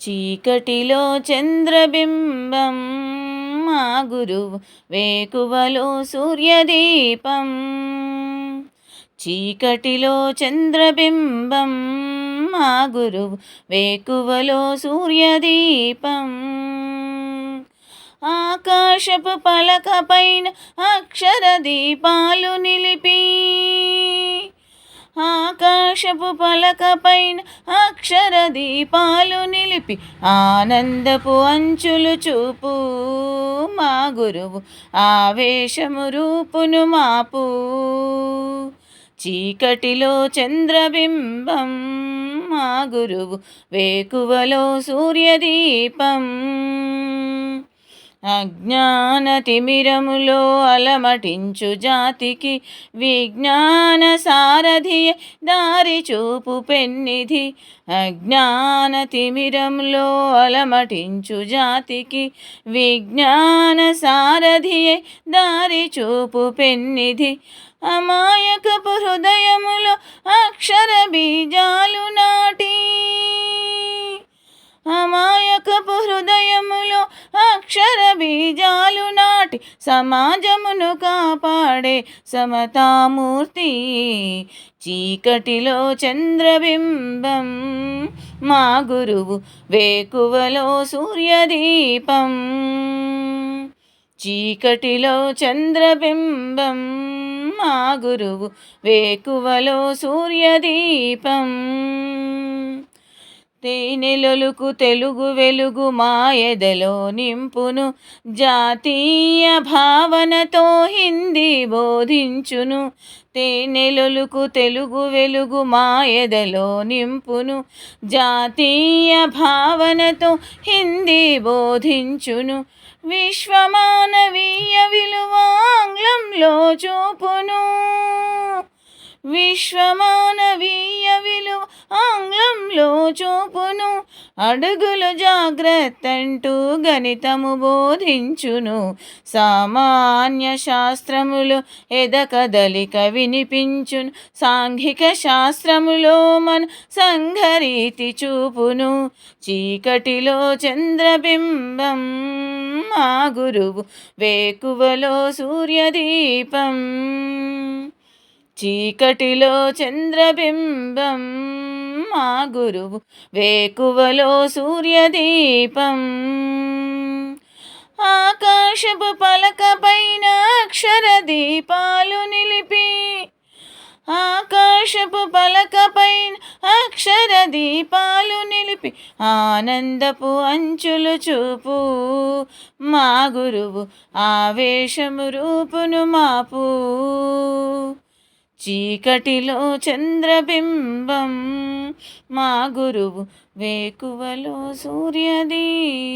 చీకటిలో చంద్రబింబం మా గురువు, వేకువలో సూర్యదీపం. చీకటిలో చంద్రబింబం మా గురువు, వేకువలో సూర్యదీపం. ఆకాశపు పలక పైన అక్షర దీపాలు నిలిపి, ఆకాశపు పలక పైన అక్షర దీపాలు నిలిపి, ఆనందపు అంచులు చూపు మా గురువు, ఆవేశము రూపును మాపు. చీకటిలో చంద్రబింబం మా గురువు, వేకువలో సూర్యదీపం. అజ్ఞాన తిమిరములో అలమటించు జాతికి విజ్ఞాన సారథి, దారి చూపు పెన్నిధి. అజ్ఞాన తిమిరంలో అలమటించు జాతికి విజ్ఞాన సారథి, దారి చూపు పెన్నిధి. అమాయకపు హృదయములో అక్షర బీజాలు నాటి, అమాయకపు హృదయములో అక్షర బీజాలు నాటి, సమాజమును కాపాడే సమతామూర్తి. చీకటిలో చంద్రబింబం మా గురువు, వేకువలో సూర్యదీపం. చీకటిలో చంద్రబింబం మా గురువు, వేకువలో సూర్యదీపం. తేనెలొలుకు తెలుగు వెలుగు మా ఎదలో నింపును, జాతీయ భావనతో హిందీ బోధించును. తేనెలొలుకు తెలుగు వెలుగు మా ఎదలో నింపును, జాతీయ భావనతో హిందీ బోధించును. విశ్వమానవీయ విలువ ఆంగ్లంలో చూపును, విశ్వమానవీయ విలువ ఆంగ్లంలో చూపును. అడుగులు జాగ్రత్తంటూ గణితము బోధించును, సామాన్య శాస్త్రములో ఎదకదలిక వినిపించును. సాంఘిక శాస్త్రములో మన సంఘరీతి చూపును. చీకటిలో చంద్రబింబం మా గురువు, వేకువలో సూర్యదీపం. చీకటిలో చంద్రబింబం మా గురువు, వేకువలో సూర్యదీపం. ఆకాశపు పలక పైన అక్షర దీపాలు నిలిపి, ఆకాశపు పలక పైన అక్షర దీపాలు నిలిపి, ఆనందపు అంచులు చూపు మా గురువు, ఆవేశము రూపును మాపు. చీకటిలో చంద్రబింబం మా గురువు, వేకువలో సూర్యదీపం.